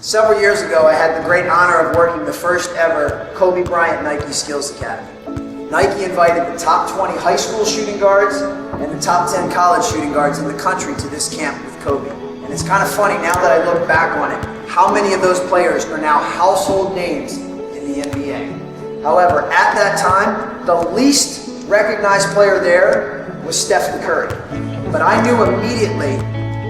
Several years ago, I had the great honor of working the first ever Kobe Bryant Nike Skills Academy. Nike invited the top 20 high school shooting guards and the top 10 college shooting guards in the country to this camp with Kobe. And it's kind of funny now that I look back on it, how many of those players are now household names in the NBA. However, at that time, the least recognized player there was Stephen Curry. But I knew immediately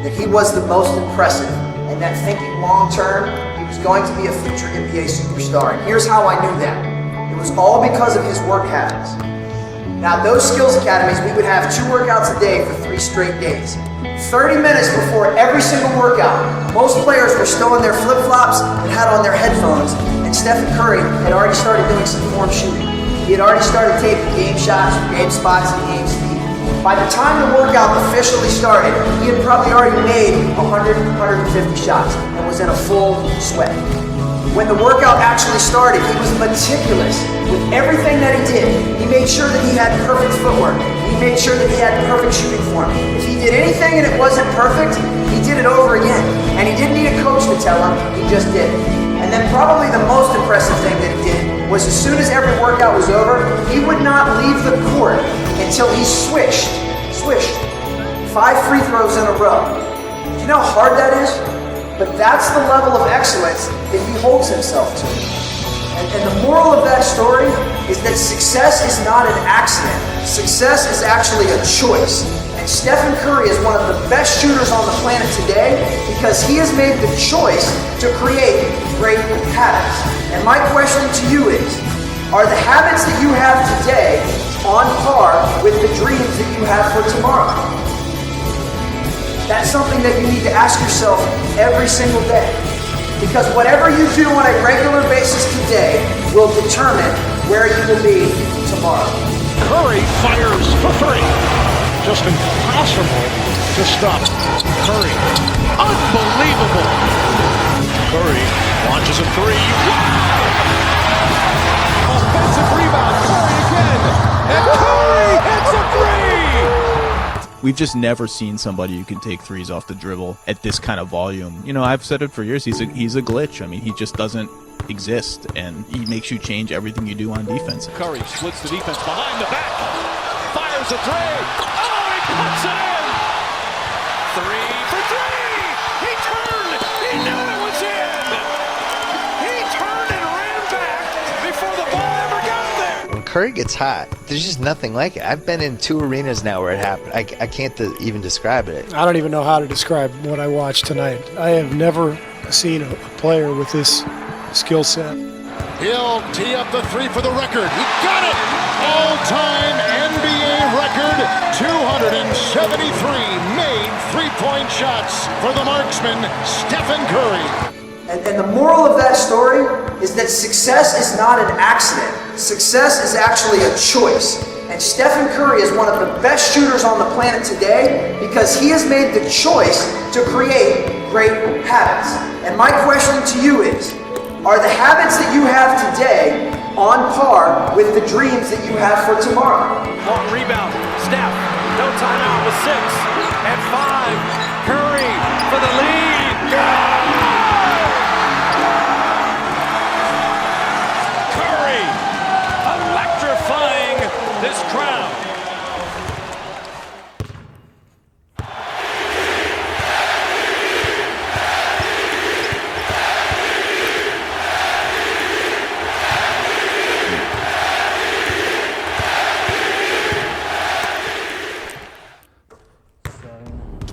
that he was the most impressive, and that thinking long term, he was going to be a future NBA superstar. And here's how I knew that. It was all because of his work habits. Now, those skills academies, we would have 2 workouts a day for 3 straight days. 30 minutes before every single workout, most players were still in their flip-flops and had on their headphones, and Stephen Curry had already started doing some form shooting. He had already started taking game shots, game spots, and game speed. By the time the workout officially started, he had probably already made 100, 150 shots and was in a full sweat. When the workout actually started, he was meticulous with everything that he did. He made sure that he had perfect footwork. He made sure that he had perfect shooting form. If he did anything and it wasn't perfect, he did it over again. And he didn't need a coach to tell him, he just did it. And then probably the most impressive thing that he did was as soon as every workout was over, he would not leave the court until he swished 5 free throws in a row. Do you know how hard that is? But that's the level of excellence that he holds himself to. And the moral of that story is that success is not an accident. Success is actually a choice. And Stephen Curry is one of the best shooters on the planet today because he has made the choice to create great habits. And my question to you is, are the habits that you have today on par with the dreams that you have for tomorrow? That's something that you need to ask yourself every single day. Because whatever you do on a regular basis today will determine where you will be tomorrow. Curry fires for 3. Just impossible to stop Curry. Unbelievable. Curry launches a 3. Wow! Offensive rebound. Curry again. And Curry hits a 3. We've just never seen somebody who can take threes off the dribble at this kind of volume. You know, I've said it for years, he's a glitch. I mean, he just doesn't exist, and he makes you change everything you do on defense. Curry splits the defense behind the back, fires a 3. Oh, he puts it in! 3 for 3! He turned! He knew it was in! He turned and ran back before the ball ever got there! When Curry gets hot, there's just nothing like it. I've been in 2 arenas now where it happened. I can't even describe it. I don't even know how to describe what I watched tonight. I have never seen a player with this skill set. He'll tee up the 3 for the record. He got it! All-time NBA record, 273 made three-point shots for the marksman, Stephen Curry. And the moral of that story is that success is not an accident. Success is actually a choice. And Stephen Curry is one of the best shooters on the planet today because he has made the choice to create great habits. And my question to you is, are the habits that you have today on par with the dreams that you have for tomorrow? Long rebound, Steph, no timeout with 6 and 5. Curry for the lead. Curry electrifying this crowd.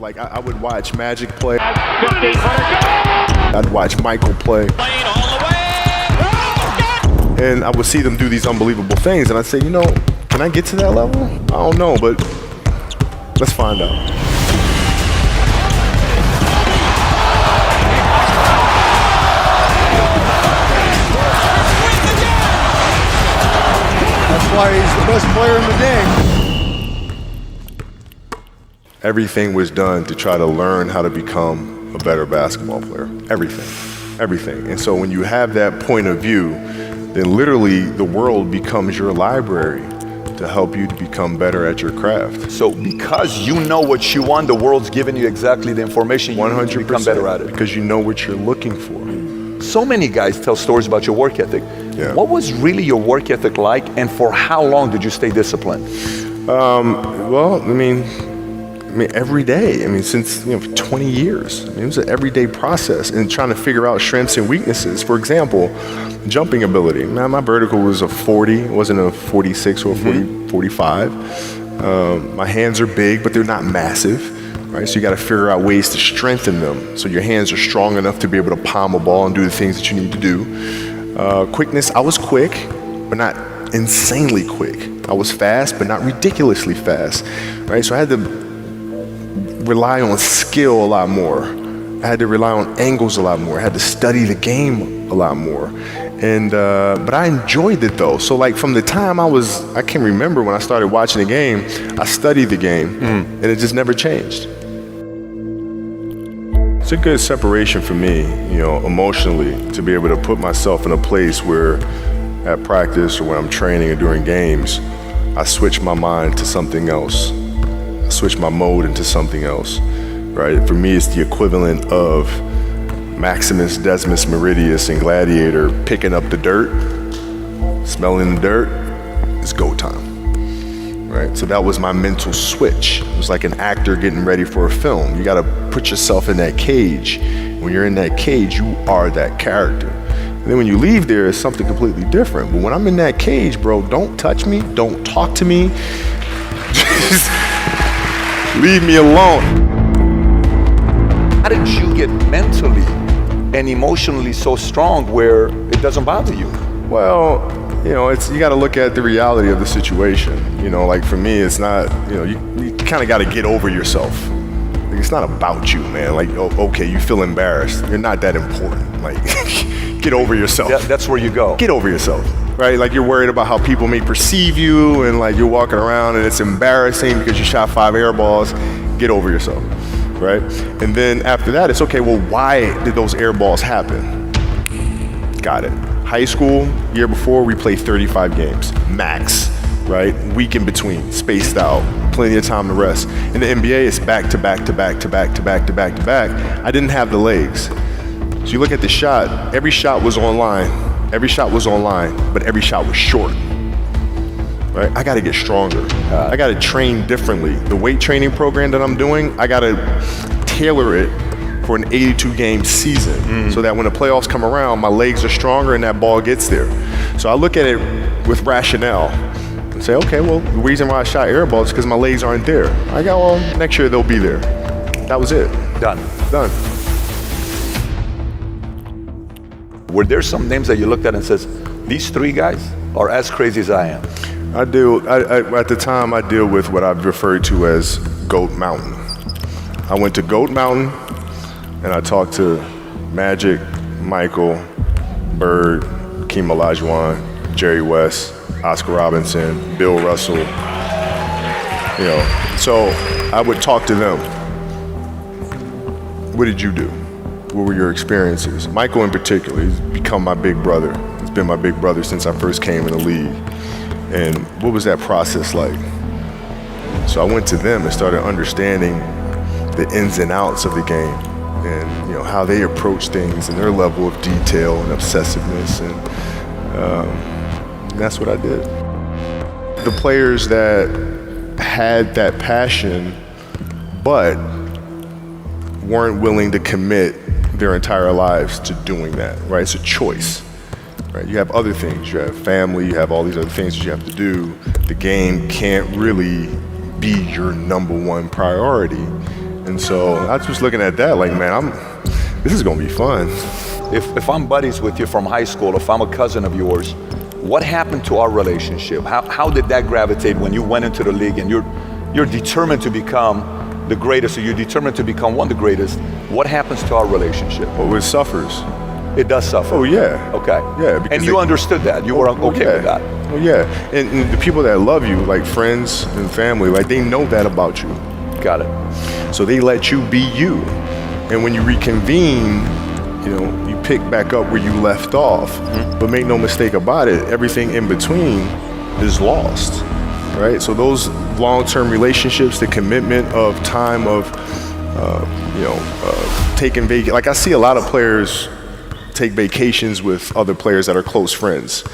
Like I would watch Magic play. I'd watch Michael play. And I would see them do these unbelievable things, and I'd say, you know, can I get to that level? I don't know, but let's find out. That's why he's the best player in the game. Everything was done to try to learn how to become a better basketball player. Everything. And so when you have that point of view, then literally the world becomes your library. to help you to become better at your craft. So because you know what you want, the world's giving you exactly the information you need to become better at it. Because you know what you're looking for. So many guys tell stories about your work ethic. Yeah. What was really your work ethic like, and for how long did you stay disciplined? Well, I mean, every day. I mean, since 20 years. I mean, it was an everyday process and trying to figure out strengths and weaknesses. For example, jumping ability. Now, my vertical was a 40. It wasn't a 46 or a 45. My hands are big, but they're not massive. Right? So you got to figure out ways to strengthen them so your hands are strong enough to be able to palm a ball and do the things that you need to do. Quickness, I was quick, but not insanely quick. I was fast, but not ridiculously fast. Right? So I had to rely on skill a lot more. I had to rely on angles a lot more. I had to study the game a lot more. And but I enjoyed it though. So like from the time I can remember when I started watching the game, I studied the game and it just never changed. It's a good separation for me, emotionally, to be able to put myself in a place where at practice or when I'm training or during games, I switch my mind to something else. I switch my mode into something else, right? For me, it's the equivalent of Maximus Decimus Meridius in Gladiator picking up the dirt, smelling the dirt. It's go time. Right? So that was my mental switch. It was like an actor getting ready for a film. You got to put yourself in that cage. When you're in that cage, you are that character. And then when you leave there, it's something completely different. But when I'm in that cage, bro, don't touch me. Don't talk to me. Just leave me alone. How did you get mentally and emotionally so strong where it doesn't bother you? Well, you got to look at the reality of the situation. Like for me, it's not, you kind of got to get over yourself. Like, it's not about you, man. Like, okay, you feel embarrassed. You're not that important. Like, get over yourself. That's where you go. Get over yourself, right? Like you're worried about how people may perceive you and like you're walking around and it's embarrassing because you shot 5 air balls. Get over yourself, right? And then after that, it's okay, well, why did those air balls happen? Got it. High school, year before, we played 35 games, max, right? Week in between, spaced out, plenty of time to rest. In the NBA, it's back to back to back to back to back to back to back. I didn't have the legs. So you look at the shot, every shot was online, but every shot was short, right? I gotta get stronger. I gotta train differently. The weight training program that I'm doing, I gotta tailor it for an 82-game season so that when the playoffs come around, my legs are stronger and that ball gets there. So I look at it with rationale and say, okay, well, the reason why I shot air balls is because my legs aren't there. I go, well, next year they'll be there. That was it. Done. Were there some names that you looked at and says, these 3 guys are as crazy as I am? At the time, I deal with what I've referred to as Goat Mountain. I went to Goat Mountain and I talked to Magic, Michael, Bird, Hakeem Olajuwon, Jerry West, Oscar Robinson, Bill Russell. So I would talk to them. What did you do? What were your experiences? Michael in particular, he's become my big brother. He's been my big brother since I first came in the league. And what was that process like? So I went to them and started understanding the ins and outs of the game and how they approach things and their level of detail and obsessiveness, and that's what I did. The players that had that passion but weren't willing to commit their entire lives to doing that, right? It's a choice, right? You have other things, you have family, you have all these other things that you have to do. The game can't really be your number one priority. And so I was just looking at that like, man, this is gonna be fun. If I'm buddies with you from high school, if I'm a cousin of yours, what happened to our relationship? How did that gravitate when you went into the league and you're determined to become the greatest, or you're determined to become one of the greatest? What happens to our relationship? Well, it suffers. It does suffer. Oh yeah. Okay. Yeah. And you understood that. You were okay with that. Oh yeah. And the people that love you, like friends and family, like they know that about you. Got it. So they let you be you. And when you reconvene, you pick back up where you left off. But make no mistake about it, everything in between is lost. right? So those long-term relationships, the commitment of time of, taking like I see a lot of players take vacations with other players that are close friends.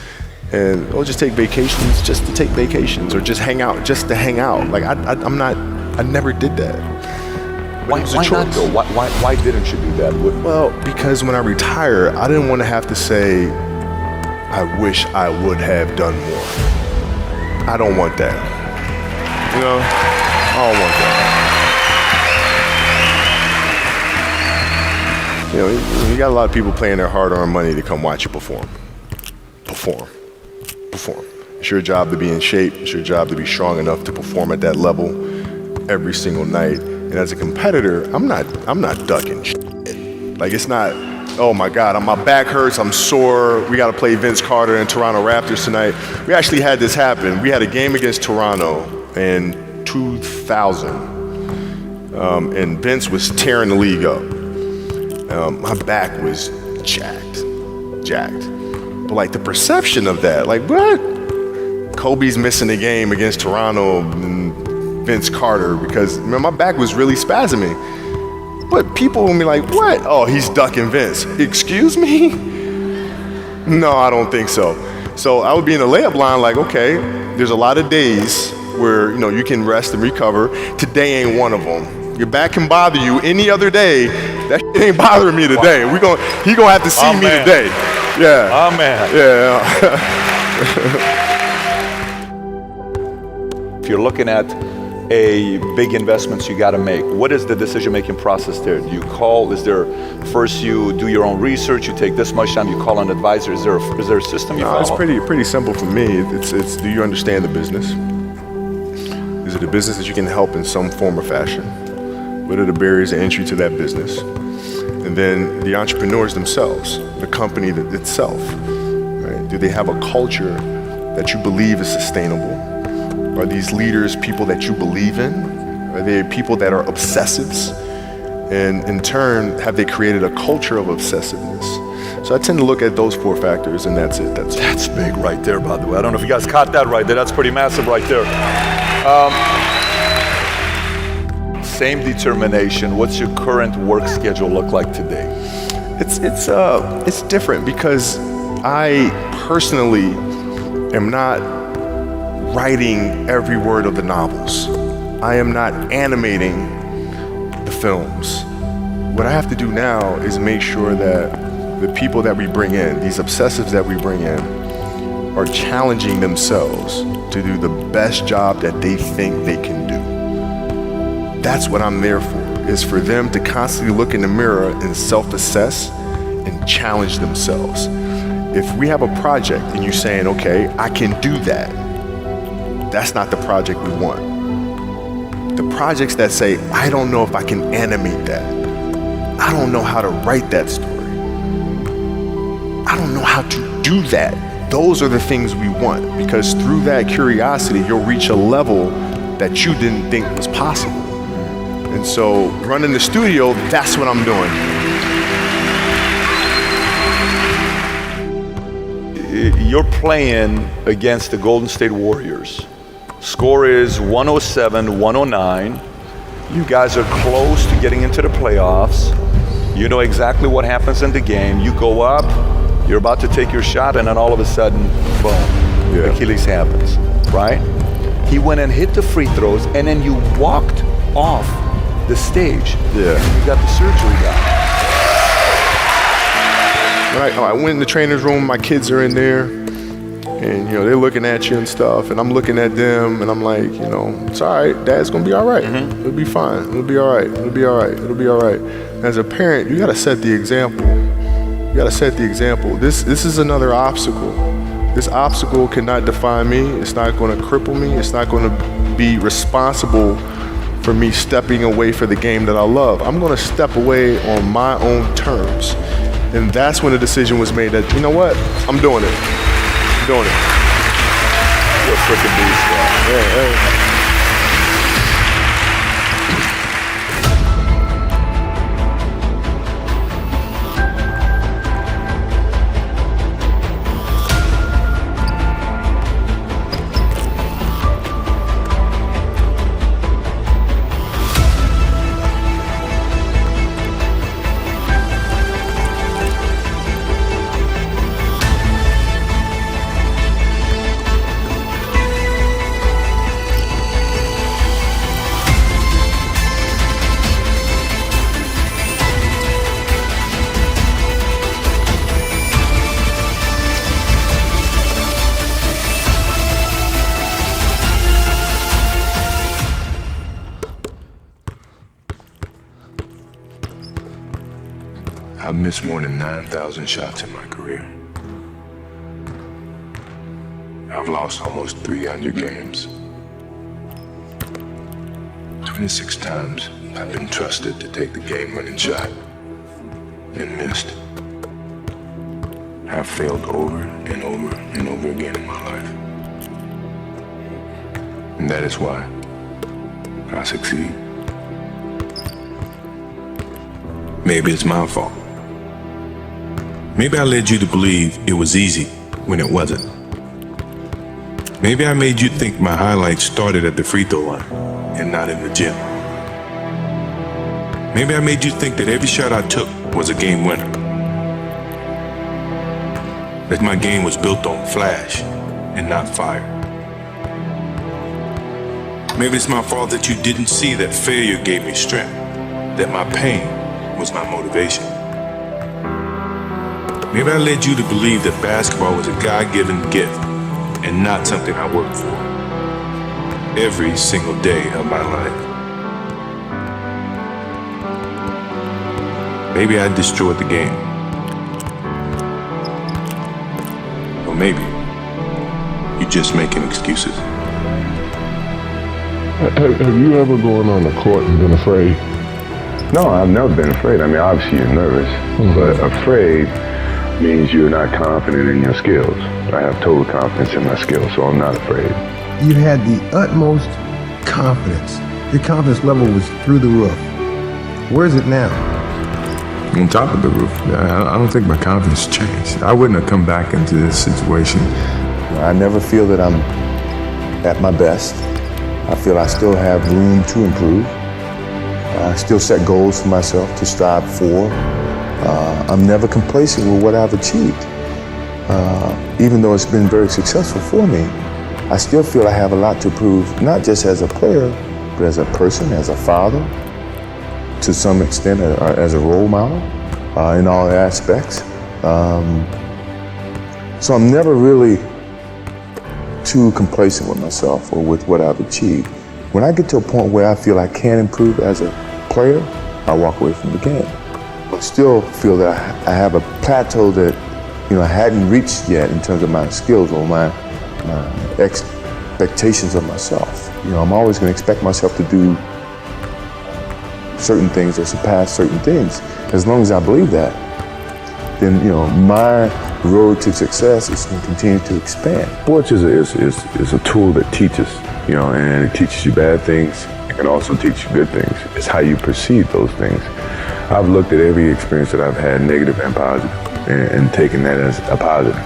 And they'll just take vacations just to take vacations, or just hang out just to hang out. Like I never did that. Why not though? Why didn't you do that? Well, because when I retire, I didn't want to have to say, I wish I would have done more. I don't want that. You know, I don't want that. You know, you got a lot of people paying their hard-earned money to come watch you perform. It's your job to be in shape. It's your job to be strong enough to perform at that level every single night. And as a competitor, I'm not ducking shit. Like, it's not, oh my God, my back hurts, I'm sore, we gotta play Vince Carter and Toronto Raptors tonight. We actually had this happen. We had a game against Toronto in 2000, and Vince was tearing the league up. My back was jacked. But like the perception of that, like what? Kobe's missing the game against Toronto and Vince Carter because my back was really spasming. But people will be like, what? Oh, he's ducking Vince. Excuse me? No, I don't think so. So I would be in the layup line like, okay, there's a lot of days where you can rest and recover. Today ain't one of them. Your back can bother you any other day. That shit ain't bothering me today. He gonna have to see me today. Yeah. Oh man. Yeah. If you're looking at a big investments you got to make, what is the decision-making process there? Do you call? Is there first you do your own research? You take this much time. You call an advisor. Is there a system you follow? It's pretty simple for me. It's do you understand the business? Is it a business that you can help in some form or fashion? What are the barriers of entry to that business? And then the entrepreneurs themselves, the company itself, right? Do they have a culture that you believe is sustainable? Are these leaders people that you believe in? Are they people that are obsessives? And in turn, have they created a culture of obsessiveness? So I tend to look at those 4 factors, and that's it. That's big right there, by the way. I don't know if you guys caught that right there. That's pretty massive right there. Same determination. What's your current work schedule look like today? It's different because I personally am not writing every word of the novels. I am not animating the films. What I have to do now is make sure that the people that we bring in, these obsessives that we bring in, are challenging themselves to do the best job that they think they can do. That's what I'm there for, is for them to constantly look in the mirror and self-assess and challenge themselves. If we have a project and you're saying, okay, I can do that, that's not the project we want. The projects that say, I don't know if I can animate that. I don't know how to write that story. I don't know how to do that. Those are the things we want, because through that curiosity, you'll reach a level that you didn't think was possible. And so running the studio, that's what I'm doing. You're playing against the Golden State Warriors. Score is 107-109. You guys are close to getting into the playoffs. You know exactly what happens in the game. You go up, you're about to take your shot, and then all of a sudden, boom, Achilles happens, right? He went and hit the free throws, and then you walked off the stage. Yeah. You got the surgery done. When I went in the trainer's room, my kids are in there, and they're looking at you and stuff, and I'm looking at them, and I'm like, it's all right, Dad's gonna be all right. It'll be fine. It'll be all right. It'll be all right. It'll be all right. As a parent, you gotta set the example. You gotta set the example. This is another obstacle. This obstacle cannot define me. It's not gonna cripple me. It's not gonna be responsible for me stepping away for the game that I love. I'm gonna step away on my own terms. And that's when the decision was made that, you know what, I'm doing it. I'm doing it. You're a freaking beast, man. missed more than 9,000 shots in my career. I've lost almost 300 games. 26 times I've been trusted to take the game-winning shot and missed. I've failed over and over and over again in my life. And that is why I succeed. Maybe it's my fault. Maybe I led you to believe it was easy when it wasn't. Maybe I made you think my highlights started at the free throw line and not in the gym. Maybe I made you think that every shot I took was a game winner. That my game was built on flash and not fire. Maybe it's my fault that you didn't see that failure gave me strength, that my pain was my motivation. Maybe I led you to believe that basketball was a God-given gift and not something I worked for every single day of my life. Maybe I destroyed the game. Or maybe you're just making excuses. Have you ever gone on the court and been afraid? No, I've never been afraid. I mean, obviously you're nervous, but afraid means you're not confident in your skills. I have total confidence in my skills, so I'm not afraid. You had the utmost confidence. Your confidence level was through the roof. Where is it now? On top of the roof. I don't think my confidence changed. I wouldn't have come back into this situation. I never feel that I'm at my best. I feel I still have room to improve. I still set goals for myself to strive for. I'm never complacent with what I've achieved. Even though it's been very successful for me, I still feel I have a lot to prove, not just as a player, but as a person, as a father, to some extent as a role model in all aspects. So I'm never really too complacent with myself or with what I've achieved. When I get to a point where I feel I can improve as a player, I walk away from the game. I still feel that I have a plateau that I hadn't reached yet in terms of my skills or my expectations of myself. I'm always going to expect myself to do certain things or surpass certain things. As long as I believe that, then my road to success is going to continue to expand. Sports is a tool that teaches, and it teaches you bad things. It can also teach you good things. It's how you perceive those things. I've looked at every experience that I've had, negative and positive, and taken that as a positive.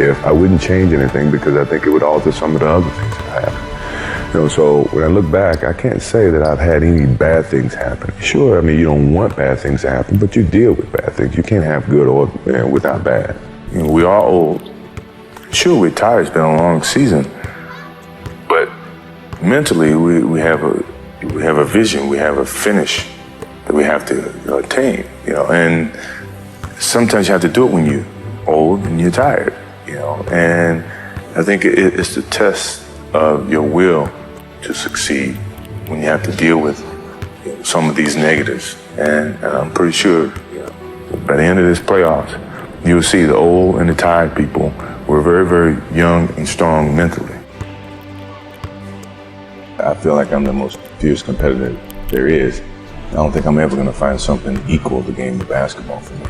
If I wouldn't change anything because I think it would alter some of the other things that happened. So when I look back, I can't say that I've had any bad things happen. Sure, I mean, you don't want bad things to happen, but you deal with bad things. You can't have good or without bad. We are old. Sure, we're tired. It's been a long season, but mentally, we have a vision. We have a finish that we have to attain. And sometimes you have to do it when you're old and you're tired. And I think it's the test of your will to succeed when you have to deal with some of these negatives. And I'm pretty sure by the end of this playoffs, you'll see the old and the tired people were very, very young and strong mentally. I feel like I'm the most fierce competitor there is. I don't think I'm ever going to find something equal to the game of basketball for me.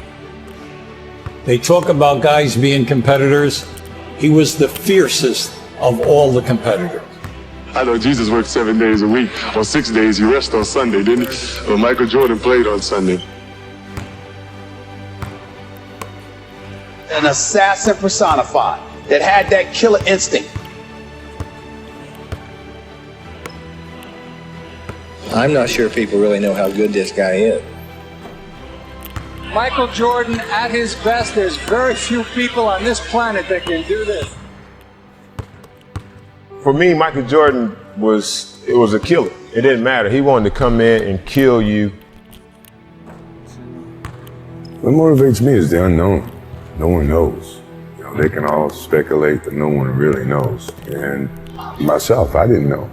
They talk about guys being competitors. He was the fiercest of all the competitors. I know Jesus worked 7 days a week. On 6 days, he rested on Sunday, didn't he? Well, Michael Jordan played on Sunday. An assassin personified that had that killer instinct. I'm not sure people really know how good this guy is. Michael Jordan at his best, there's very few people on this planet that can do this. For me, Michael Jordan was a killer. It didn't matter. He wanted to come in and kill you. What motivates me is the unknown. No one knows. They can all speculate, but no one really knows. And myself, I didn't know.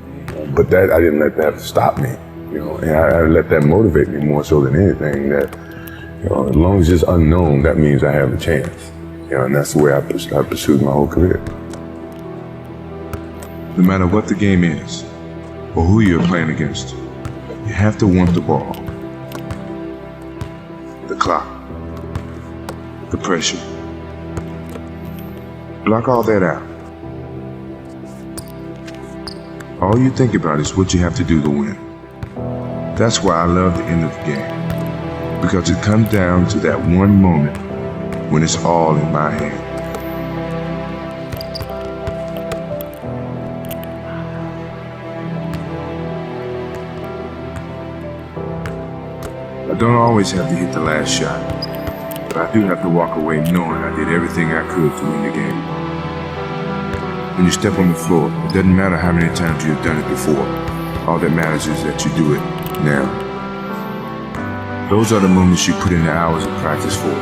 But I didn't let that stop me. And I let that motivate me more so than anything. That You know, as long as it's unknown, that means I have a chance. You know, and that's the way I pursued my whole career. No matter what the game is, or who you're playing against, you have to want the ball. The clock. The pressure. Block all that out. All you think about is what you have to do to win. That's why I love the end of the game. Because it comes down to that one moment when it's all in my hand. I don't always have to hit the last shot, but I do have to walk away knowing I did everything I could to win the game. When you step on the floor, it doesn't matter how many times you've done it before. All that matters is that you do it now. Those are the moments you put in the hours of practice for.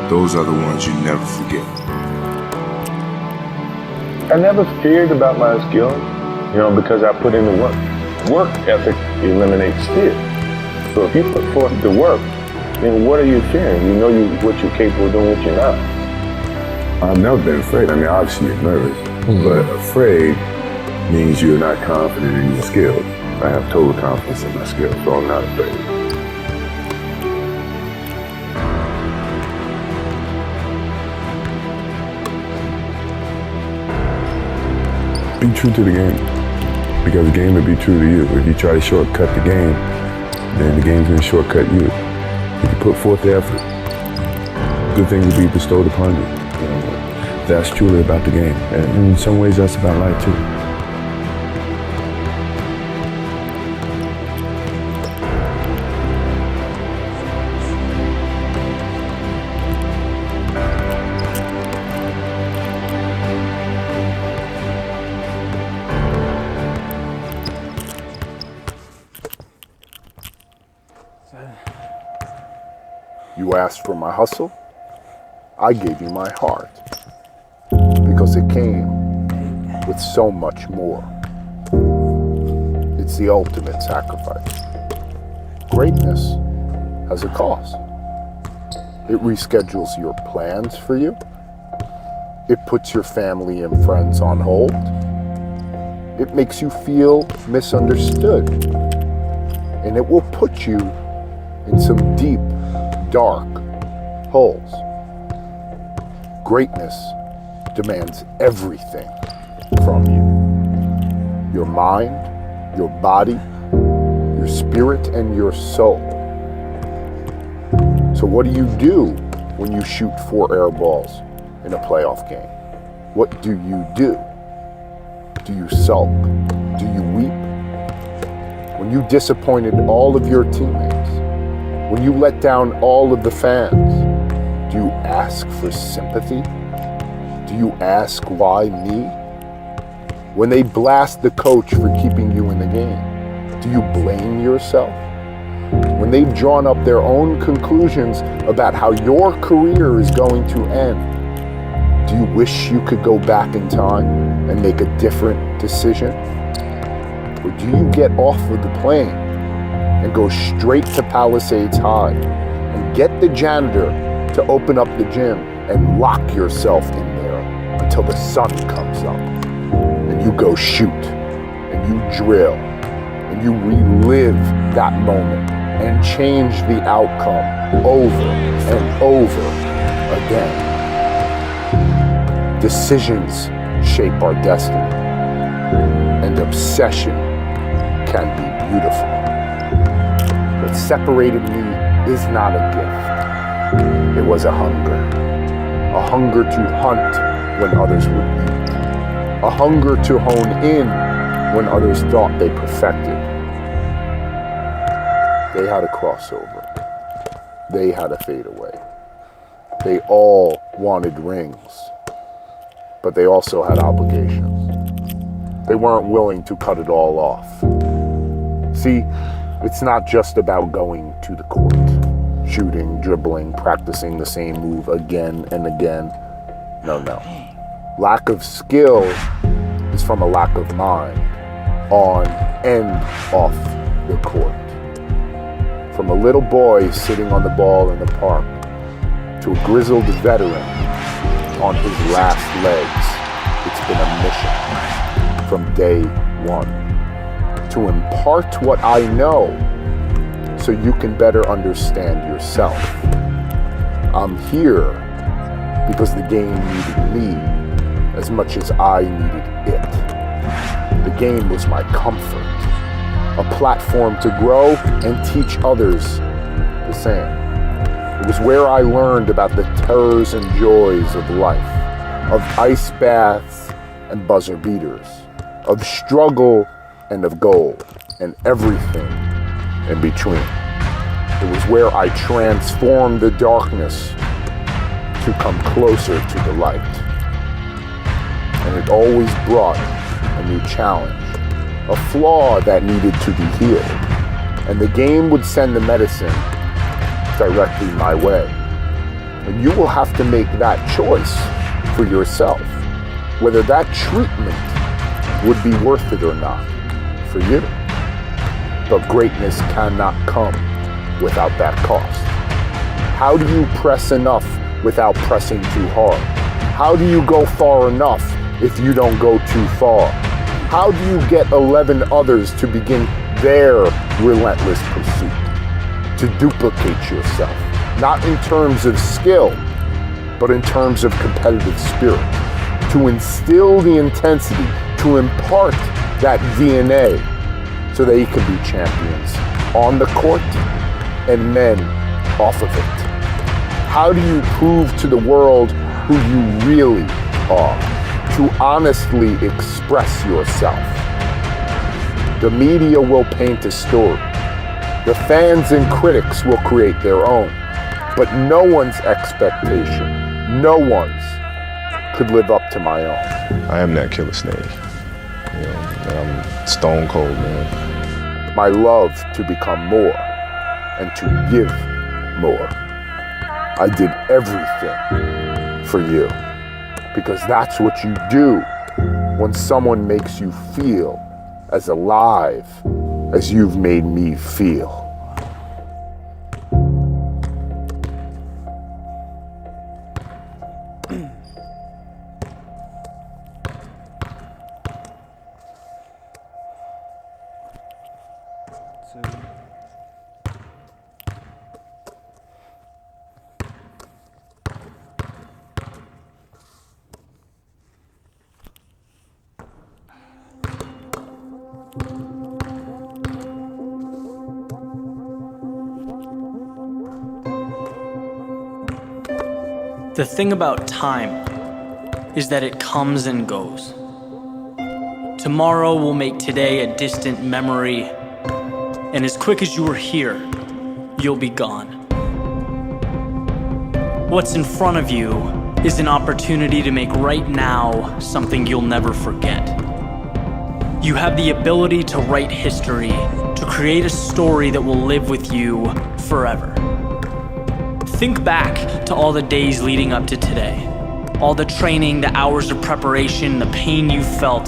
Those are the ones you never forget. I never feared about my skills, because I put in the work. Work ethic eliminates fear. So if you put forth the work, then what are you fearing? You know what you're capable of doing, what you're not. I've never been afraid. I mean, obviously you're nervous, but afraid means you're not confident in your skills. I have total confidence in my skills, so I'm not afraid. Be true to the game, because the game will be true to you. If you try to shortcut the game, then the game's going to shortcut you. If you put forth the effort, good things will be bestowed upon you. That's truly about the game. And in some ways, that's about life too. You asked for my hustle, I gave you my heart, because it came with so much more. It's the ultimate sacrifice. Greatness has a cost. It reschedules your plans for you. It puts your family and friends on hold. It makes you feel misunderstood. And it will put you in some deep, dark holes. Greatness demands everything from you. Your mind, your body, your spirit, and your soul. So what do when you shoot 4 air balls in a playoff game? What do? Do you sulk? Do you weep? When you disappointed all of your teammates, when you let down all of the fans, do you ask for sympathy? Do you ask why me? When they blast the coach for keeping you in the game, do you blame yourself? When they've drawn up their own conclusions about how your career is going to end, do you wish you could go back in time and make a different decision? Or do you get off of the plane and go straight to Palisades High and get the janitor to open up the gym and lock yourself in there until the sun comes up, and you go shoot and you drill and you relive that moment and change the outcome over and over again? Decisions shape our destiny, and obsession can be beautiful. What separated me is not a gift. It was a hunger to hunt when others would eat, a hunger to hone in when others thought they perfected. They had a crossover. They had a fadeaway. They all wanted rings, but they also had obligations. They weren't willing to cut it all off. See, it's not just about going to the court, shooting, dribbling, practicing the same move again and again. No. Lack of skill is from a lack of mind, on and off the court. From a little boy sitting on the ball in the park to a grizzled veteran on his last legs, it's been a mission from day one to impart what I know so you can better understand yourself. I'm here because the game needed me as much as I needed it. The game was my comfort, a platform to grow and teach others the same. It was where I learned about the terrors and joys of life, of ice baths and buzzer beaters, of struggle and of goal, and everything in between. It was where I transformed the darkness to come closer to the light. And it always brought a new challenge, a flaw that needed to be healed. And the game would send the medicine directly my way. And you will have to make that choice for yourself, whether that treatment would be worth it or not for you. But greatness cannot come without that cost. How do you press enough without pressing too hard? How do you go far enough if you don't go too far? How do you get 11 others to begin their relentless pursuit? To duplicate yourself, not in terms of skill, but in terms of competitive spirit. To instill the intensity, to impart that DNA so that you can be champions on the court and men off of it. How do you prove to the world who you really are? To honestly express yourself. The media will paint a story. The fans and critics will create their own. But no one's expectation, no one's, could live up to my own. I am that killer snake. You know, and I'm stone cold, man. My love to become more and to give more. I did everything for you because that's what you do when someone makes you feel as alive as you've made me feel. The thing about time is that it comes and goes. Tomorrow will make today a distant memory, and as quick as you were here, you'll be gone. What's in front of you is an opportunity to make right now something you'll never forget. You have the ability to write history, to create a story that will live with you forever. Think back to all the days leading up to today. All the training, the hours of preparation, the pain you felt.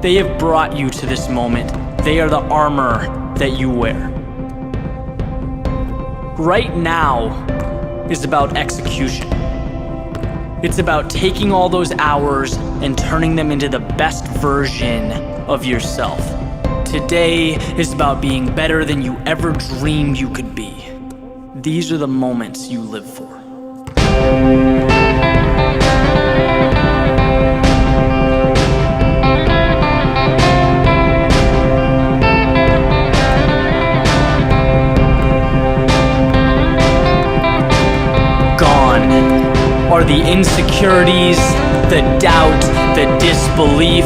They have brought you to this moment. They are the armor that you wear. Right now is about execution. It's about taking all those hours and turning them into the best version of yourself. Today is about being better than you ever dreamed you could be. These are the moments you live for. Gone are the insecurities, the doubt, the disbelief.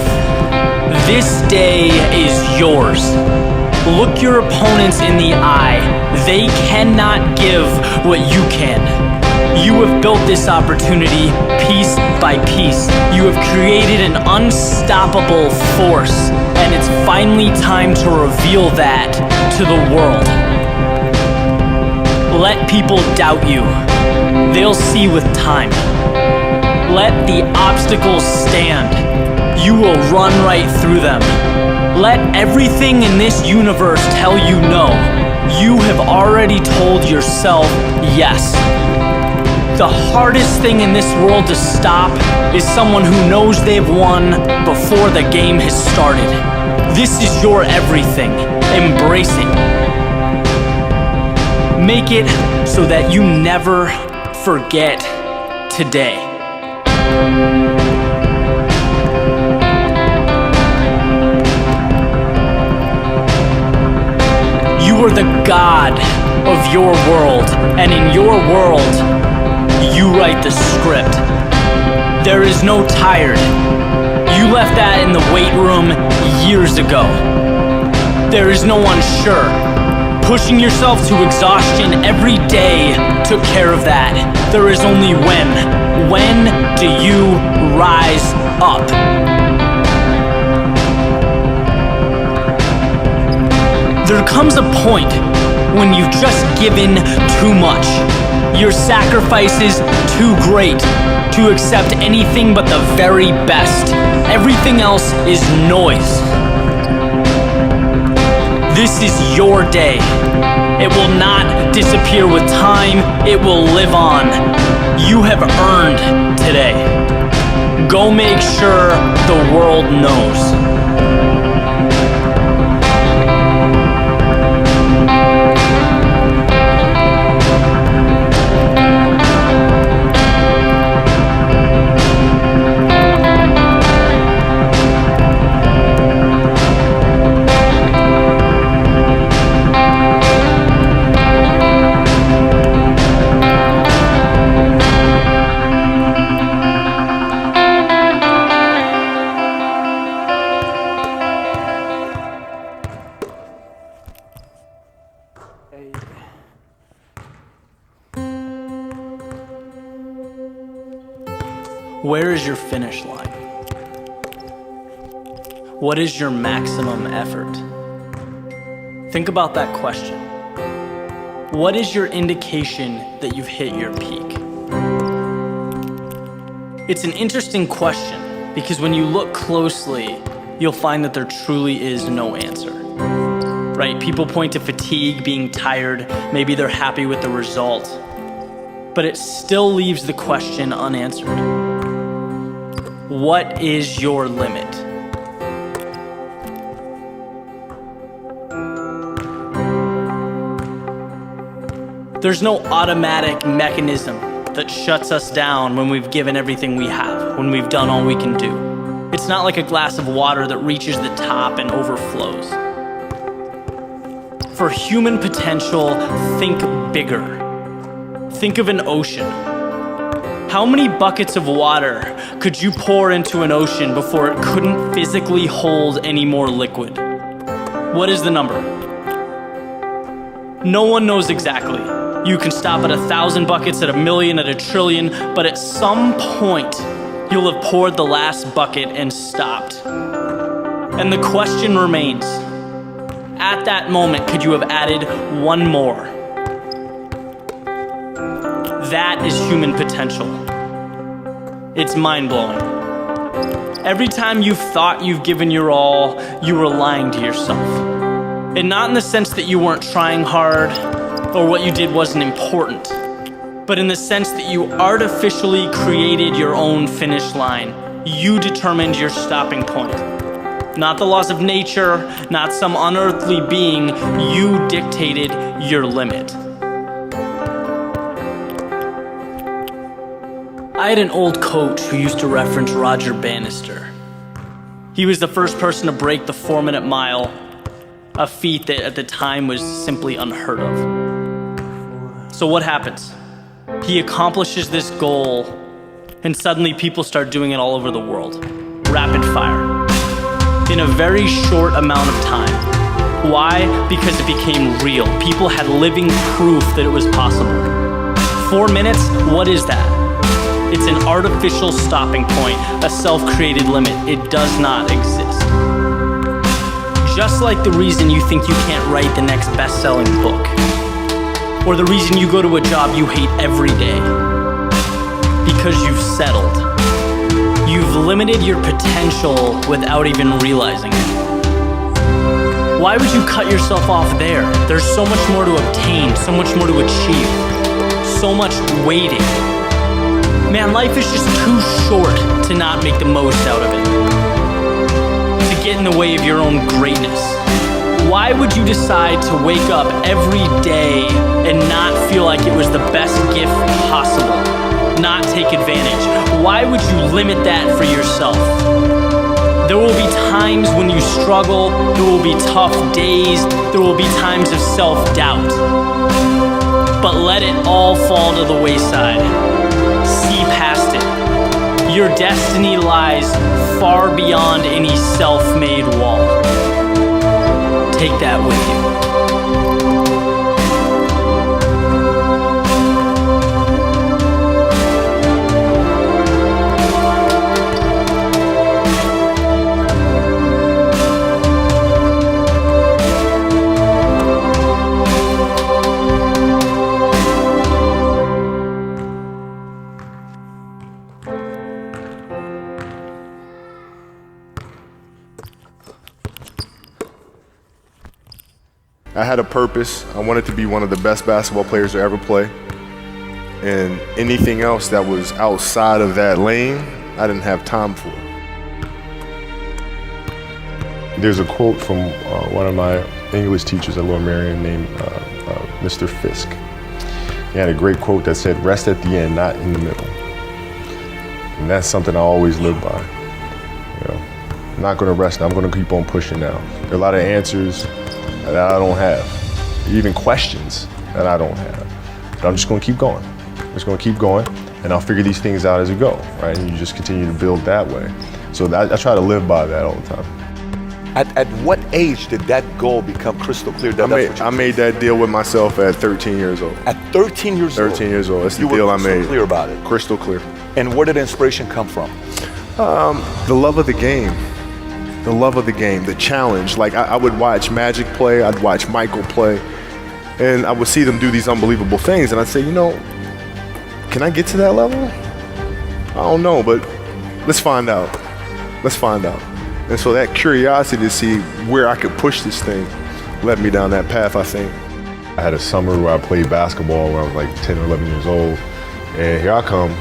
This day is yours. Look your opponents in the eye. They cannot give what you can. You have built this opportunity piece by piece. You have created an unstoppable force, and it's finally time to reveal that to the world. Let people doubt you. They'll see with time. Let the obstacles stand. You will run right through them. Let everything in this universe tell you no. You have already told yourself yes. The hardest thing in this world to stop is someone who knows they've won before the game has started. This is your everything. Embrace it. Make it so that you never forget today. You are the god of your world, and in your world, you write the script. There is no tired. You left that in the weight room years ago. There is no unsure. Pushing yourself to exhaustion every day took care of that. There is only when. When do you rise up? There comes a point when you've just given too much. Your sacrifice is too great to accept anything but the very best. Everything else is noise. This is your day. It will not disappear with time. It will live on. You have earned today. Go make sure the world knows. Where is your finish line? What is your maximum effort? Think about that question. What is your indication that you've hit your peak? It's an interesting question because when you look closely, you'll find that there truly is no answer. Right? People point to fatigue, being tired, maybe they're happy with the result, but it still leaves the question unanswered. What is your limit? There's no automatic mechanism that shuts us down when we've given everything we have, when we've done all we can do. It's not like a glass of water that reaches the top and overflows. For human potential, think bigger. Think of an ocean. How many buckets of water could you pour into an ocean before it couldn't physically hold any more liquid? What is the number? No one knows exactly. You can stop at 1,000 buckets, at 1,000,000, at 1,000,000,000,000, but at some point, you'll have poured the last bucket and stopped. And the question remains, at that moment, could you have added one more? That is human potential. It's mind-blowing. Every time you've thought you've given your all, you were lying to yourself. And not in the sense that you weren't trying hard or what you did wasn't important, but in the sense that you artificially created your own finish line. You determined your stopping point. Not the laws of nature, not some unearthly being. You dictated your limit. I had an old coach who used to reference Roger Bannister. He was the first person to break the 4-minute mile, a feat that at the time was simply unheard of. So what happens? He accomplishes this goal, and suddenly people start doing it all over the world. Rapid fire. In a very short amount of time. Why? Because it became real. People had living proof that it was possible. 4 minutes, what is that? It's an artificial stopping point, a self-created limit. It does not exist. Just like the reason you think you can't write the next best-selling book, or the reason you go to a job you hate every day, because you've settled. You've limited your potential without even realizing it. Why would you cut yourself off there? There's so much more to obtain, so much more to achieve, so much waiting. Man, life is just too short to not make the most out of it, to get in the way of your own greatness. Why would you decide to wake up every day and not feel like it was the best gift possible? Not take advantage? Why would you limit that for yourself? There will be times when you struggle, there will be tough days, there will be times of self-doubt. But let it all fall to the wayside. See past it. Your destiny lies far beyond any self-made wall. Take that with you. I had a purpose. I wanted to be one of the best basketball players to ever play. And anything else that was outside of that lane, I didn't have time for. There's a quote from one of my English teachers at Lower Merion named Mr. Fisk. He had a great quote that said, "Rest at the end, not in the middle." And that's something I always live by. You know, I'm not gonna rest now, I'm gonna keep on pushing now. There are a lot of answers that I don't have, even questions that I don't have. But I'm just gonna keep going. I'm just gonna keep going, and I'll figure these things out as we go, right? And you just continue to build that way. So I try to live by that all the time. At what age did that goal become crystal clear? I made that deal with myself at 13 years old. At 13 years old? 13 years old. That's the deal I made. You were crystal clear about it? Crystal clear. And where did inspiration come from? The love of the game. The love of the game, the challenge. Like I would watch Magic play, I'd watch Michael play, and I would see them do these unbelievable things, and I'd say, you know, can I get to that level? I don't know, but let's find out. Let's find out. And so that curiosity to see where I could push this thing led me down that path, I think. I had a summer where I played basketball when I was like 10 or 11 years old, and here I come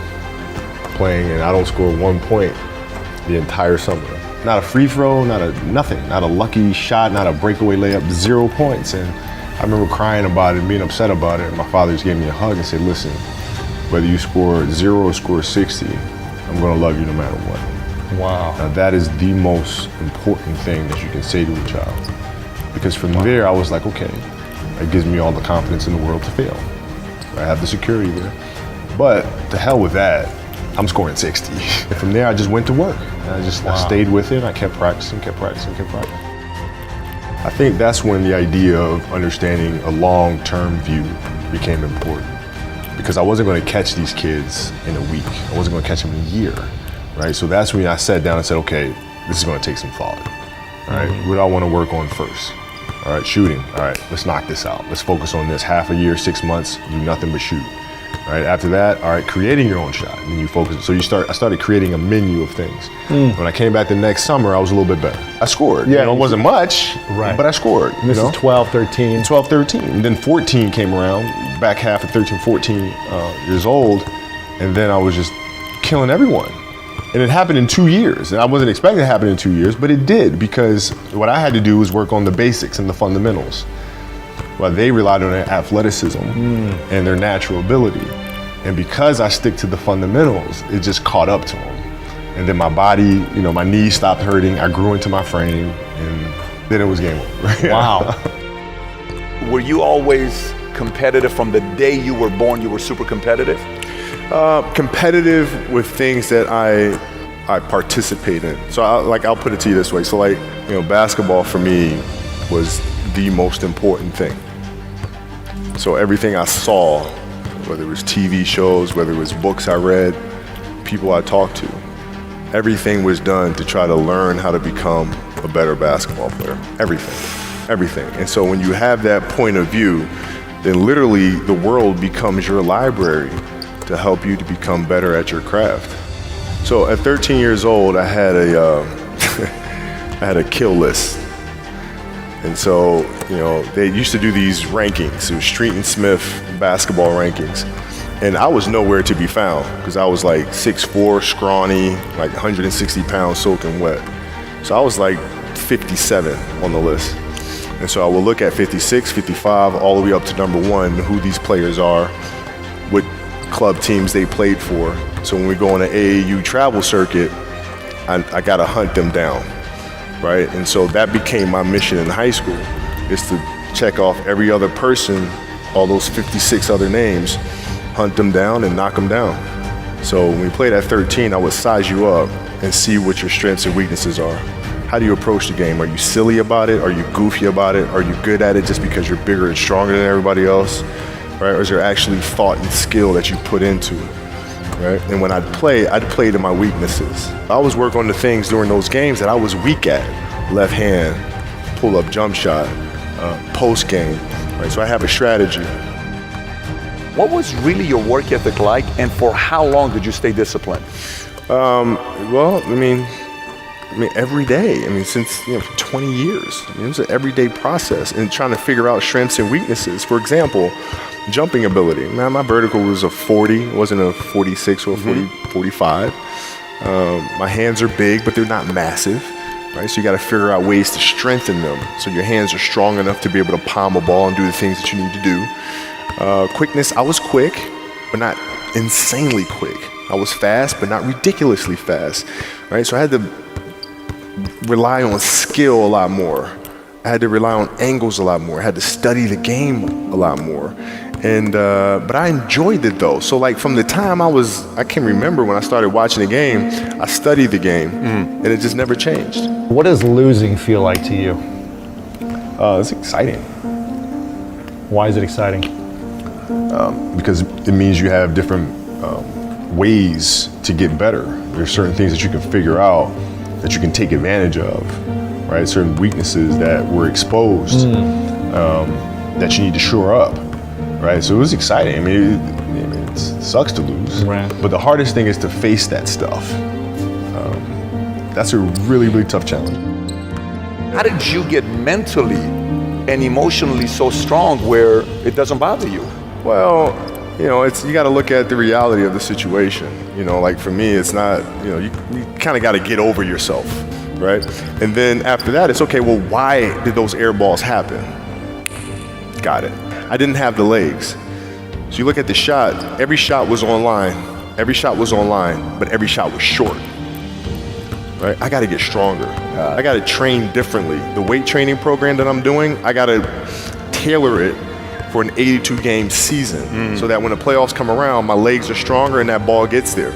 playing, and I don't score 1 point the entire summer. Not a free throw, nothing, not a lucky shot, not a breakaway layup, 0 points. And I remember crying about it and being upset about it. And my father just gave me a hug and said, listen, whether you score 0 or score 60, I'm gonna love you no matter what. Wow. Now that is the most important thing that you can say to a child. Because from there, I was like, okay, that gives me all the confidence in the world to fail. I have the security there. But to hell with that, I'm scoring 60. And from there, I just went to work. And I stayed with it. I kept practicing. I think that's when the idea of understanding a long-term view became important. Because I wasn't going to catch these kids in a week. I wasn't going to catch them in a year, right? So that's when I sat down and said, okay, this is going to take some thought, right? What do I want to work on first? All right, shooting. All right, let's knock this out. Let's focus on this. Half a year, 6 months, do nothing but shoot. Right, after that, all right, creating your own shot, and you focus. So I started creating a menu of things. When I came back the next summer, I was a little bit better. I scored. Yeah, it wasn't much, right? But I scored. And this is 12, 13. 12, 13. And then 14 came around, back half of 13, 14 years old, and then I was just killing everyone. And it happened in 2 years, and I wasn't expecting it to happen in 2 years, but it did, because what I had to do was work on the basics and the fundamentals. Well, they relied on their athleticism and their natural ability. And because I stick to the fundamentals, it just caught up to them. And then my body, my knees stopped hurting, I grew into my frame, and then it was game over. Wow. Were you always competitive from the day you were born? You were super competitive? Competitive with things that I participate in. So I'll put it to you this way. So basketball for me was the most important thing. So everything I saw, whether it was TV shows, whether it was books I read, people I talked to, everything was done to try to learn how to become a better basketball player. Everything. And so when you have that point of view, then literally the world becomes your library to help you to become better at your craft. So at 13 years old, I had a kill list. And so, they used to do these rankings. It was Street and Smith basketball rankings. And I was nowhere to be found because I was like 6'4", scrawny, like 160 pounds soaking wet. So I was like 57 on the list. And so I would look at 56, 55, all the way up to number 1, who these players are, what club teams they played for. So when we go on an AAU travel circuit, I got to hunt them down, right? And so that became my mission in high school, is to check off every other person, all those 56 other names, hunt them down and knock them down. So when we played at 13, I would size you up and see what your strengths and weaknesses are. How do you approach the game? Are you silly about it? Are you goofy about it? Are you good at it just because you're bigger and stronger than everybody else? Right? Or is there actually thought and skill that you put into it? Right? And when I'd play to my weaknesses. I always work on the things during those games that I was weak at. Left hand, pull-up jump shot, post game. Right? So I have a strategy. What was really your work ethic like, and for how long did you stay disciplined? Well, I mean, every day. Since 20 years. It was an everyday process and trying to figure out strengths and weaknesses. For example, jumping ability. Now, my vertical was a 40, it wasn't a 46 or a 45. My hands are big, but they're not massive. Right? So you got to figure out ways to strengthen them so your hands are strong enough to be able to palm a ball and do the things that you need to do. Quickness, I was quick, but not insanely quick. I was fast, but not ridiculously fast. Right? So I had to rely on skill a lot more. I had to rely on angles a lot more. I had to study the game a lot more. And but I enjoyed it though. So like from the time I can remember when I started watching the game, I studied the game and it just never changed. What does losing feel like to you? It's exciting. Why is it exciting? Because it means you have different ways to get better. There's certain things that you can figure out that you can take advantage of, right? Certain weaknesses that were exposed that you need to shore up, right? So it was exciting. It sucks to lose, right? But the hardest thing is to face that stuff. That's a really, really tough challenge. How did you get mentally and emotionally so strong where it doesn't bother you? Well, you got to look at the reality of the situation. Like for me, it's not, you kind of got to get over yourself, right? And then after that, it's okay, well, why did those air balls happen? Got it. I didn't have the legs. So you look at the shot, every shot was online. Every shot was online, but every shot was short, right? I got to get stronger. I got to train differently. The weight training program that I'm doing, I got to tailor it for an 82-game season so that when the playoffs come around, my legs are stronger and that ball gets there.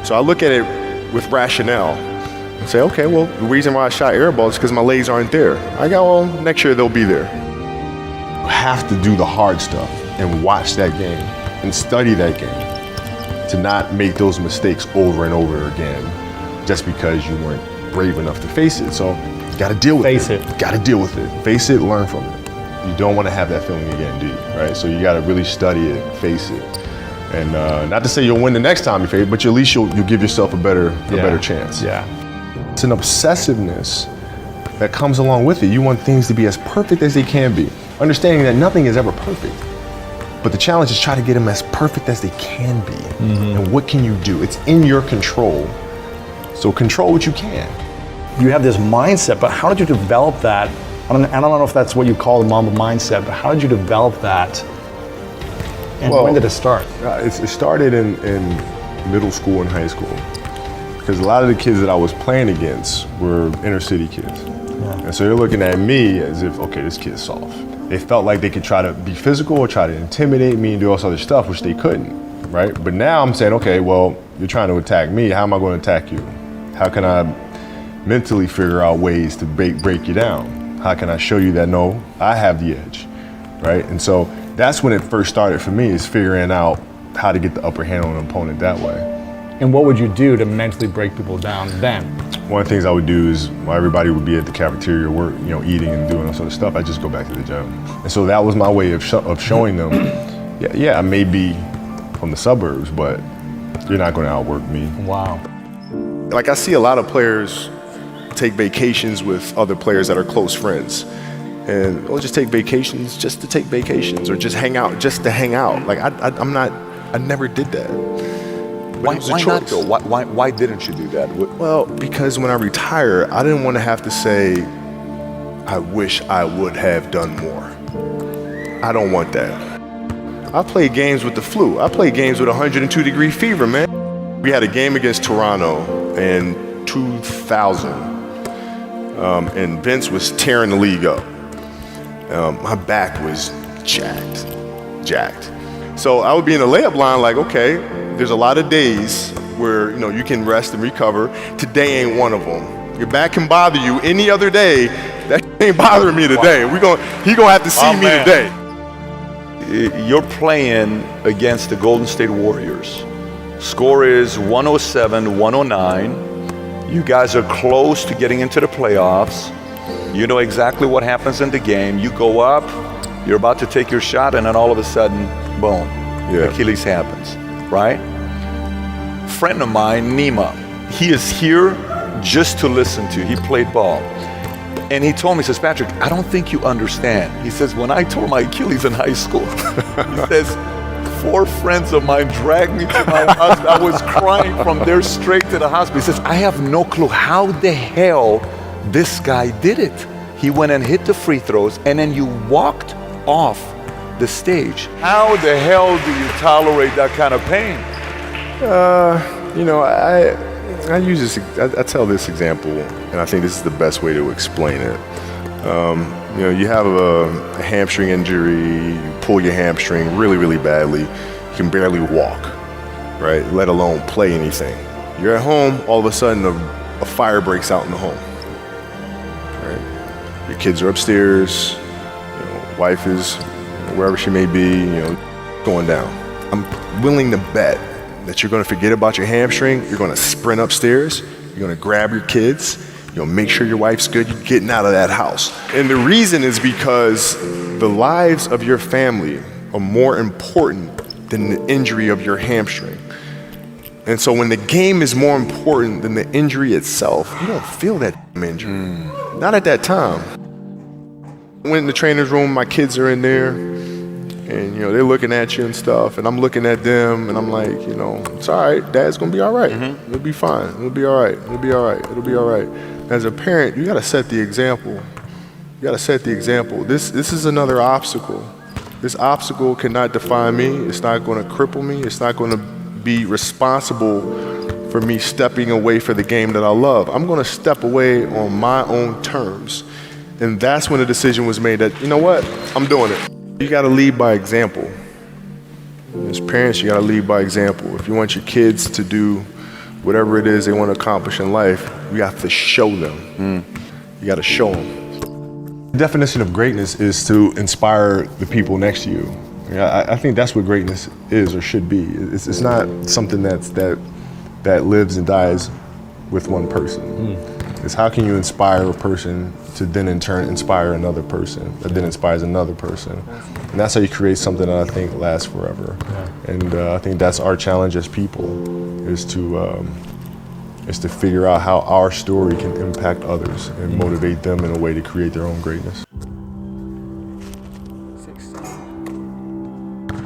So I look at it with rationale and say, okay, well, the reason why I shot air balls is because my legs aren't there. I go, well, next year they'll be there. You have to do the hard stuff and watch that game and study that game to not make those mistakes over and over again just because you weren't brave enough to face it. So you got to deal with it. Face it. Got to deal with it. Face it, learn from it. You don't want to have that feeling again, do you? Right? So you got to really study it, face it, and not to say you'll win the next time you face it, but at least you'll give yourself a better chance. Yeah. It's an obsessiveness that comes along with it. You want things to be as perfect as they can be, understanding that nothing is ever perfect. But the challenge is try to get them as perfect as they can be. And what can you do? It's in your control. So control what you can. You have this mindset, but how did you develop that? I don't know if that's what you call the Mamba mindset, but how did you develop that? And when did it start? It started in middle school and high school. Because a lot of the kids that I was playing against were inner city kids. Yeah. And so they're looking at me as if, okay, this kid's soft. They felt like they could try to be physical or try to intimidate me and do all this other stuff, which they couldn't, right? But now I'm saying, okay, well, you're trying to attack me. How am I going to attack you? How can I mentally figure out ways to break you down? How can I show you that, no, I have the edge, right? And so that's when it first started for me, is figuring out how to get the upper hand on an opponent that way. And what would you do to mentally break people down then? One of the things I would do is, while everybody would be at the cafeteria, eating and doing all sort of stuff, I just go back to the gym. And so that was my way of showing them, yeah, I may be from the suburbs, but you're not going to outwork me. Wow. Like I see a lot of players take vacations with other players that are close friends. and we'll just take vacations just to take vacations, or just hang out just to hang out. Like I never did that. But Why not though? Why didn't you do that? Well, because when I retire, I didn't want to have to say, I wish I would have done more. I don't want that. I played games with the flu. I played games with 102-degree fever, man. We had a game against Toronto in 2000, and Vince was tearing the league up. My back was jacked. So I would be in the layup line like, okay, there's a lot of days where, you know, you can rest and recover. Today ain't one of them. Your back can bother you any other day. That ain't bothering me today. He gonna have to see me today. You're playing against the Golden State Warriors. Score is 107-109. You guys are close to getting into the playoffs. You know exactly what happens in the game. You go up, you're about to take your shot, and then all of a sudden, boom, Achilles happens, right? Friend of mine, Nima, he is here just to listen to. He played ball. And he told me, he says, Patrick, I don't think you understand. He says, when I tore my Achilles in high school, he says, 4 friends of mine dragged me to my hospital. I was crying from there straight to the hospital. He says, I have no clue how the hell this guy did it. He went and hit the free throws, and then you walked off the stage. How the hell do you tolerate that kind of pain? You know, I use this. I tell this example, and I think this is the best way to explain it. You know, you have a hamstring injury, you pull your hamstring really badly, you can barely walk, right? Let alone play anything. You're at home, all of a sudden a fire breaks out in the home, right? Your kids are upstairs, you know, wife is wherever she may be, you know, going down. I'm willing to bet that you're going to forget about your hamstring. You're going to sprint upstairs. You're going to grab your kids. You'll make sure your wife's good. You're getting out of that house. And the reason is because the lives of your family are more important than the injury of your hamstring. And so when the game is more important than the injury itself, you don't feel that injury. Not at that time. I went in the trainer's room, my kids are in there, and you know, they're looking at you and stuff, and I'm looking at them, and I'm like, you know, it's all right, Dad's gonna be all right. It'll be fine. It'll be all right. It'll be all right. It'll be all right. As a parent, you gotta set the example. You gotta set the example. This is another obstacle. This obstacle cannot define me. It's not gonna cripple me. It's not gonna be responsible for me stepping away for the game that I love. I'm gonna step away on my own terms. And that's when the decision was made that, you know what, I'm doing it. You gotta lead by example. As parents, you gotta lead by example. If you want your kids to do whatever it is they want to accomplish in life, you have to show them. You gotta show them. The definition of greatness is to inspire the people next to you. I think that's what greatness is or should be. It's not something that lives and dies with one person. It's how can you inspire a person to then in turn inspire another person that then inspires another person. And that's how you create something that I think lasts forever. And I think that's our challenge as people, is to figure out how our story can impact others and motivate them in a way to create their own greatness.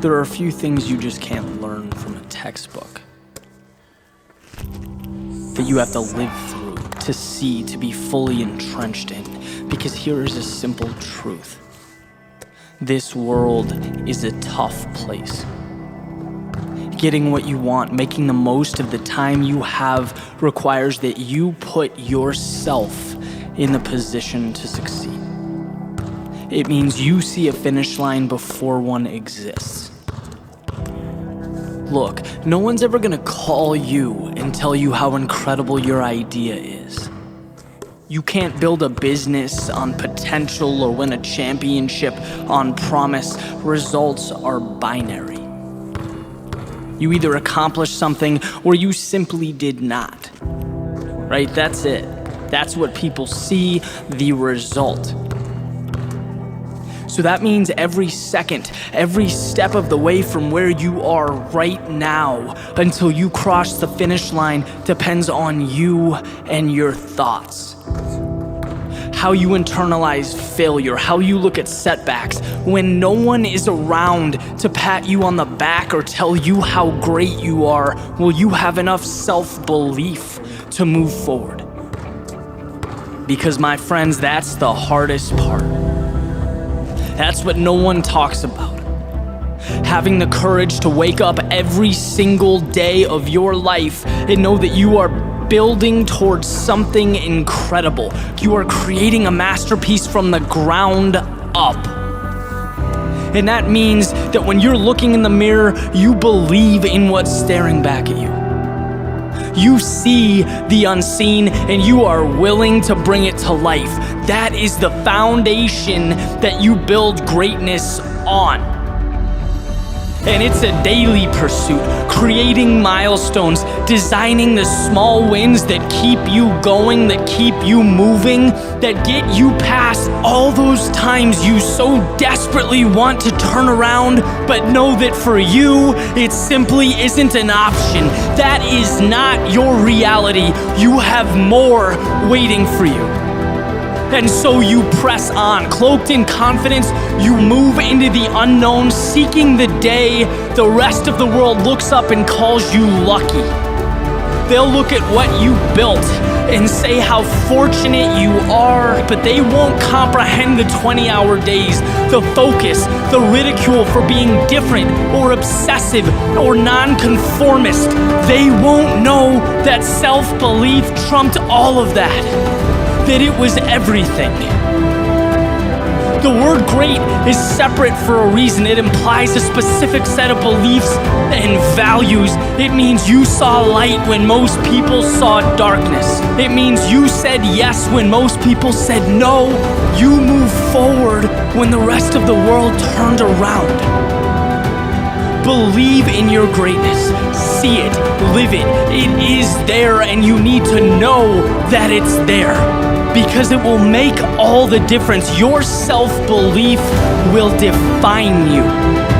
There are a few things you just can't learn from a textbook, that you have to live through, to see, to be fully entrenched in. Because here is a simple truth. This world is a tough place. Getting what you want, making the most of the time you have, requires that you put yourself in the position to succeed. It means you see a finish line before one exists. Look, no one's ever gonna call you and tell you how incredible your idea is. You can't build a business on potential or win a championship on promise. Results are binary. You either accomplished something or you simply did not. Right? That's it. That's what people see, the result. So that means every second, every step of the way from where you are right now until you cross the finish line depends on you and your thoughts. how you internalize failure, how you look at setbacks. When no one is around to pat you on the back or tell you how great you are, will you have enough self-belief to move forward? Because my friends, that's the hardest part. That's what no one talks about. Having the courage to wake up every single day of your life and know that you are building towards something incredible. You are creating a masterpiece from the ground up. And that means that when you're looking in the mirror, you believe in what's staring back at you. You see the unseen and you are willing to bring it to life. That is the foundation that you build greatness on. And it's a daily pursuit, creating milestones, designing the small wins that keep you going, that keep you moving, that get you past all those times you so desperately want to turn around, but know that for you, it simply isn't an option. That is not your reality. You have more waiting for you. And so you press on, cloaked in confidence, you move into the unknown, seeking the day the rest of the world looks up and calls you lucky. They'll look at what you built and say how fortunate you are, but they won't comprehend the 20-hour days, the focus, the ridicule for being different or obsessive or nonconformist. They won't know that self-belief trumped all of that it was everything. The word great is separate for a reason. It implies a specific set of beliefs and values. It means you saw light when most people saw darkness. It means you said yes when most people said no. You moved forward when the rest of the world turned around. Believe in your greatness. See it, live it. It is there, and you need to know that it's there. Because it will make all the difference. Your self-belief will define you.